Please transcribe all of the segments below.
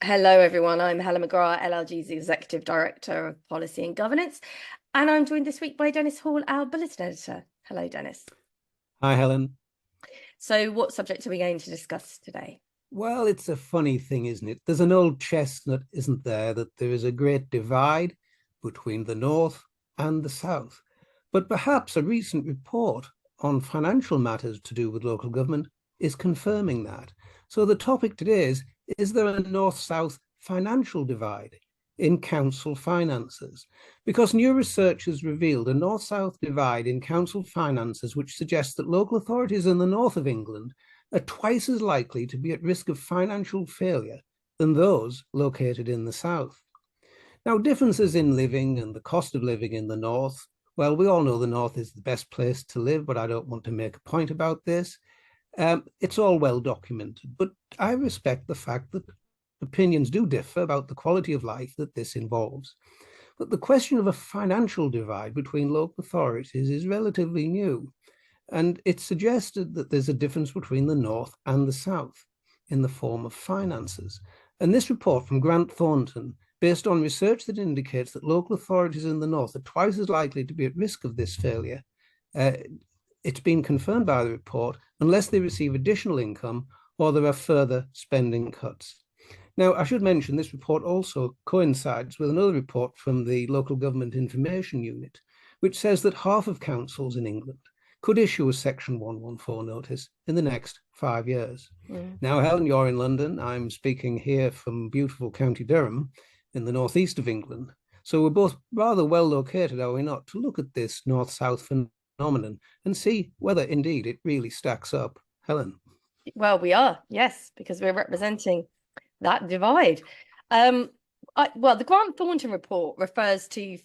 Hello, everyone. I'm Helen McGrath, LLG's Executive Director of Policy and Governance, and I'm joined this week by Dennis Hall, our Bulletin Editor. Hello, Dennis. Hi, Helen. So, what subject are we going to discuss today? Well, it's a funny thing, isn't it? There's an old chestnut, isn't there, that there is a great divide between the North and the South. But perhaps a recent report on financial matters to do with local government is confirming that. So the topic today is there a North-South financial divide in council finances? Because new research has revealed a North-South divide in council finances, which suggests that local authorities in the north of England are twice as likely to be at risk of financial failure than those located in the south. Now, differences in living and the cost of living in the north, well, we all know the north is the best place to live, but I don't want to make a point about this. It's all well documented, but I respect the fact that opinions do differ about the quality of life that this involves. But the question of a financial divide between local authorities is relatively new. And it's suggested that there's a difference between the North and the South in the form of finances. And this report from Grant Thornton, based on research that indicates that local authorities in the North are twice as likely to be at risk of this failure, uh, it's been confirmed by the report unless they receive additional income or there are further spending cuts. Now, I should mention this report also coincides with another report from the Local Government Information Unit, which says that half of councils in England could issue a Section 114 notice in the next 5 years. Mm. Now, Helen, you're in London. I'm speaking here from beautiful County Durham in the northeast of England. So we're both rather well located, are we not, to look at this north-south phenomenon and see whether indeed it really stacks up. Helen. Well, we are, yes, because we're representing that divide. Um, the Grant Thornton report refers to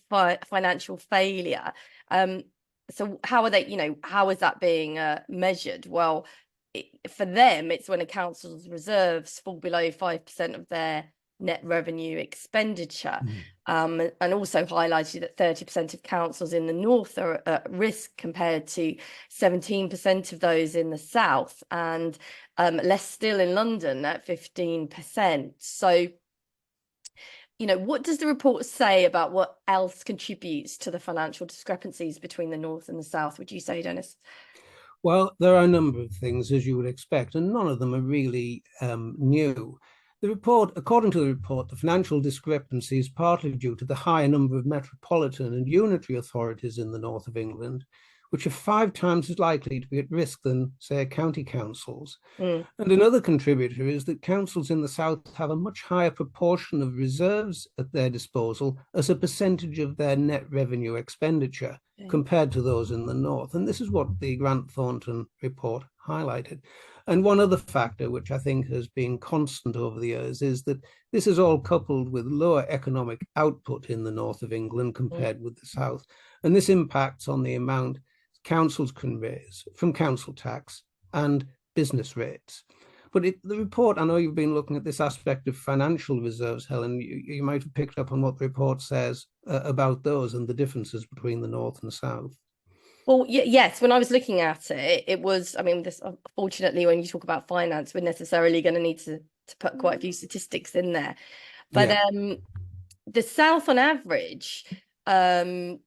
financial failure. Um, so how are they, how is that being measured? Well, for them, it's when a council's reserves fall below 5% of their net revenue expenditure. And also highlighted that 30% of councils in the north are at risk compared to 17% of those in the south, and less still in London at 15%. So, what does the report say about what else contributes to the financial discrepancies between the north and the south, would you say, Dennis? Well, there are a number of things, as you would expect, and none of them are really new. The report, according to the report, the financial discrepancy is partly due to the higher number of metropolitan and unitary authorities in the north of England, which are 5 times as likely to be at risk than, say, county councils. Mm. And another contributor is that councils in the south have a much higher proportion of reserves at their disposal as a percentage of their net revenue expenditure Okay. compared to those in the north. And this is what the Grant Thornton report highlighted. And one other factor, which I think has been constant over the years, is that this is all coupled with lower economic output in the north of England Mm. compared with the south. And this impacts on the amount councils can raise from council tax and business rates. But the report, I know you've been looking at this aspect of financial reserves, Helen. You might have picked up on what the report says about those and the differences between the North and the South. Well, yes, when I was looking at it, it was, I mean, this unfortunately, when you talk about finance, we're necessarily going to need to put quite a few statistics in there. But Yeah. the South on average um,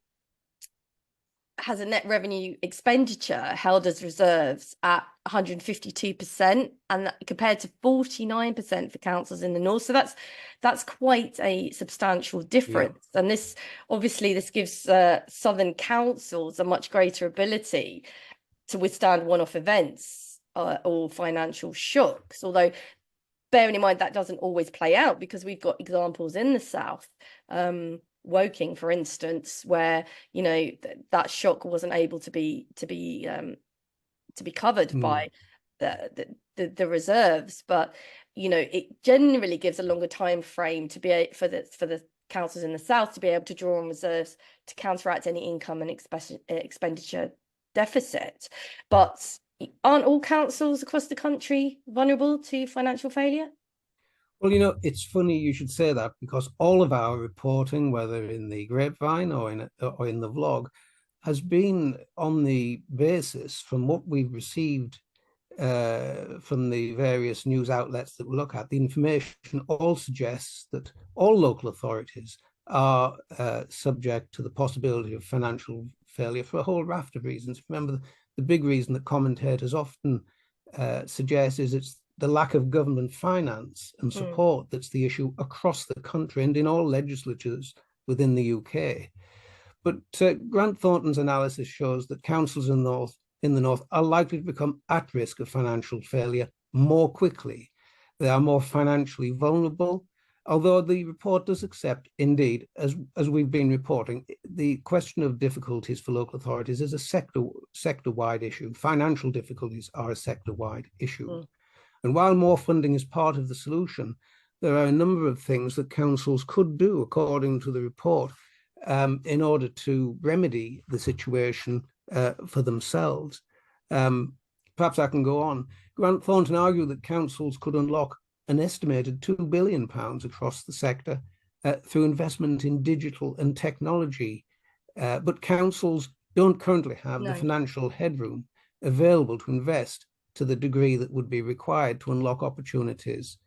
has a net revenue expenditure held as reserves at 152%, and compared to 49% for councils in the north. So that's quite a substantial Yeah. difference. And this obviously this gives southern councils a much greater ability to withstand one-off events or financial shocks. Although bearing in mind that doesn't always play out, because we've got examples in the south. Woking, for instance, where that shock wasn't able to be covered Mm. by the reserves, but it generally gives a longer time frame to be for the councils in the south to be able to draw on reserves to counteract any income and expenditure deficit. But aren't all councils across the country vulnerable to financial failure? Well, it's funny you should say that because all of our reporting, whether in the grapevine or in the vlog, has been on the basis from what we've received from the various news outlets that we look at, the information all suggests that all local authorities are subject to the possibility of financial failure for a whole raft of reasons. Remember, the big reason that commentators often suggest is it's the lack of government finance and support that's the issue across the country and in all legislatures within the UK. But Grant Thornton's analysis shows that councils in the north are likely to become at risk of financial failure more quickly. They are more financially vulnerable, although the report does accept, indeed, as we've been reporting, the question of difficulties for local authorities is a sector-wide issue. Financial difficulties are a sector-wide issue. And while more funding is part of the solution, there are a number of things that councils could do, according to the report, in order to remedy the situation for themselves. Perhaps I can go on. Grant Thornton argued that councils could unlock an estimated £2 billion across the sector through investment in digital and technology. But councils don't currently have the financial headroom available to invest to the degree that would be required to unlock opportunities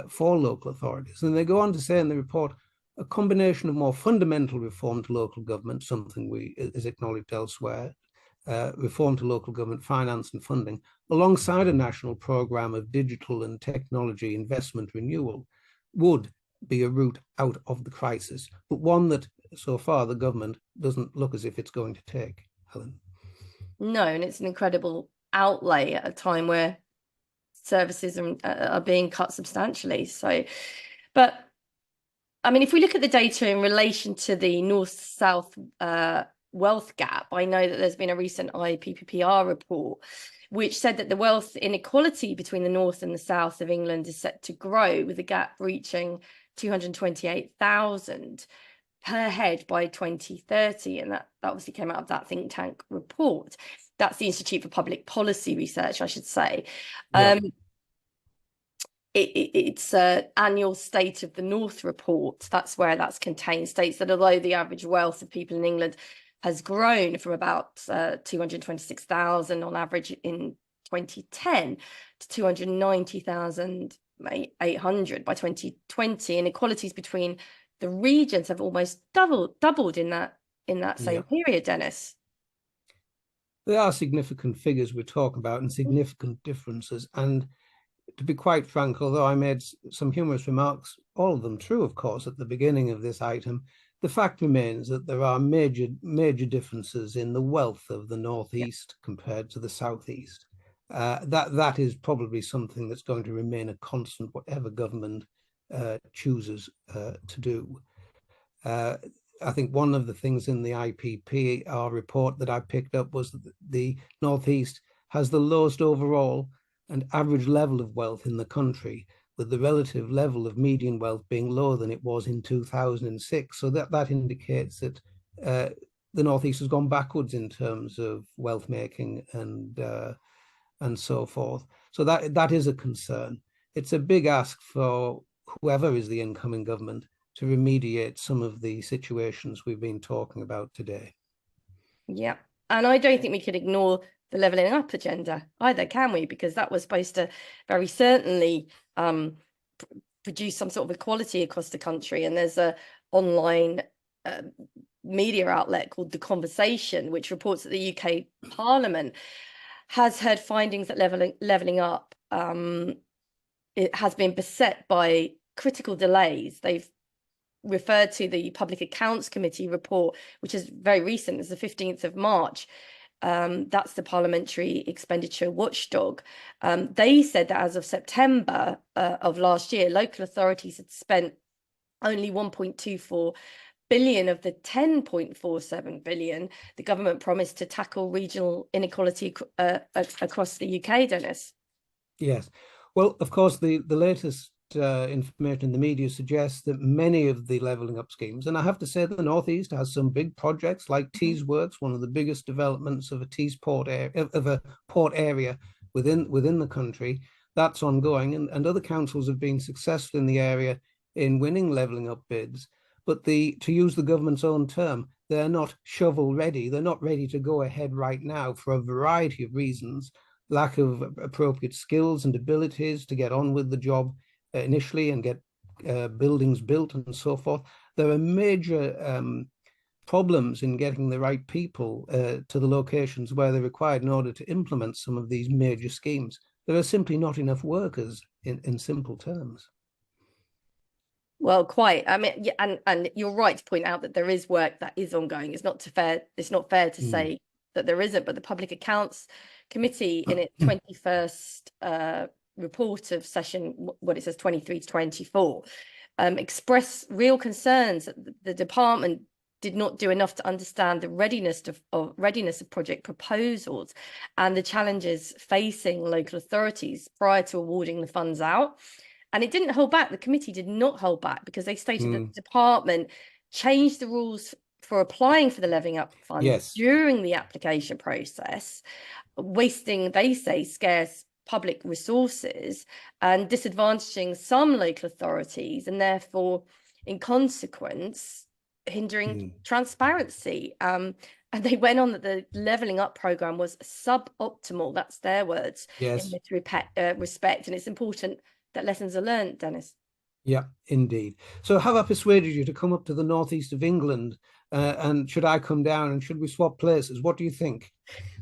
for local authorities. And they go on to say in the report, a combination of more fundamental reform to local government, something is acknowledged elsewhere, reform to local government finance and funding, alongside a national programme of digital and technology investment renewal, would be a route out of the crisis, but one that so far the government doesn't look as if it's going to take. Helen? No, and it's an incredible outlay at a time where services are being cut substantially. So, but I mean, if we look at the data in relation to the north-south wealth gap, I know that there's been a recent IPPR report which said that the wealth inequality between the north and the south of England is set to grow, with the gap reaching 228,000 per head by 2030. And that obviously came out of that think tank report. That's the Institute for Public Policy Research, I should say. Yeah. It's an annual State of the North report. That's where that's contained, states that although the average wealth of people in England has grown from about 226,000 on average in 2010 to 290,800 by 2020, inequalities between the regions have almost doubled in that same period, Dennis. There are significant figures we talk about and significant differences. And to be quite frank, although I made some humorous remarks, all of them true, of course, at the beginning of this item, the fact remains that there are major differences in the wealth of the northeast compared to the southeast. That is probably something that's going to remain a constant, whatever government chooses to do. I think one of the things in the IPPR report that I picked up was that the northeast has the lowest overall and average level of wealth in the country, with the relative level of median wealth being lower than it was in 2006. So that indicates that the northeast has gone backwards in terms of wealth making and so forth. So that is a concern. It's a big ask for whoever is the incoming government to remediate some of the situations we've been talking about today. Yeah, and I don't think we could ignore the levelling up agenda either, can we? Because that was supposed to very certainly produce some sort of equality across the country. And there's a online media outlet called The Conversation, which reports that the UK Parliament has heard findings that levelling up it has been beset by critical delays. They've referred to the Public Accounts Committee report, which is very recent, it's the 15th of March. That's the Parliamentary Expenditure Watchdog. They said that as of September of last year, local authorities had spent only 1.24 billion of the 10.47 billion the government promised to tackle regional inequality across the UK, Dennis. Yes. Well, of course, the latest information in the media suggests that many of the levelling up schemes, and I have to say that the Northeast has some big projects like Tees Works, one of the biggest developments of a Tees port area, within the country. That's ongoing, and other councils have been successful in the area in winning levelling up bids. But to use the government's own term, they're not shovel ready. They're not ready to go ahead right now for a variety of reasons. lack of appropriate skills and abilities to get on with the job initially and get buildings built and so forth. There are major problems in getting the right people to the locations where they're required in order to implement some of these major schemes. There are simply not enough workers in simple terms. Well, quite. I mean, yeah, and you're right to point out that there is work that is ongoing. It's not fair to Mm. say that there isn't, but the Public Accounts Committee in its 21st report of session, what it says 23 to 24, express real concerns that the department did not do enough to understand the readiness of project proposals and the challenges facing local authorities prior to awarding the funds out. And it didn't hold back. The committee did not hold back because they stated that Mm. the department changed the rules for applying for the Levelling Up funds Yes. during the application process, wasting, they say, scarce public resources and disadvantaging some local authorities, and therefore, in consequence, hindering Mm. transparency. And they went on that the Levelling Up program was suboptimal. That's their words in Yes. this respect. And it's important that lessons are learned, Dennis. Yeah, indeed. So have I persuaded you to come up to the northeast of England? And should I come down and should we swap places? What do you think?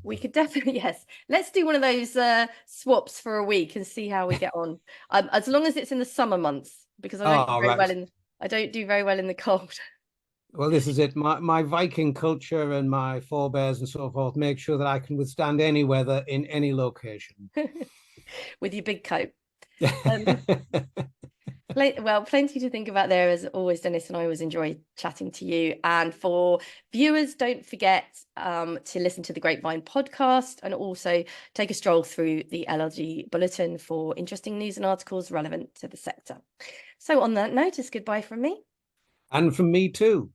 We could definitely, yes. Let's do one of those swaps for a week and see how we get on. As long as it's in the summer months, because Oh, right. I don't do very well in the cold. Well, this is it. My Viking culture and my forebears and so forth make sure that I can withstand any weather in any location. With your big coat. Um, Plenty to think about there as always, Dennis, and I always enjoy chatting to you. And for viewers, don't forget to listen to the Grapevine podcast and also take a stroll through the LLG bulletin for interesting news and articles relevant to the sector. So on that note, it's goodbye from me. And from me too.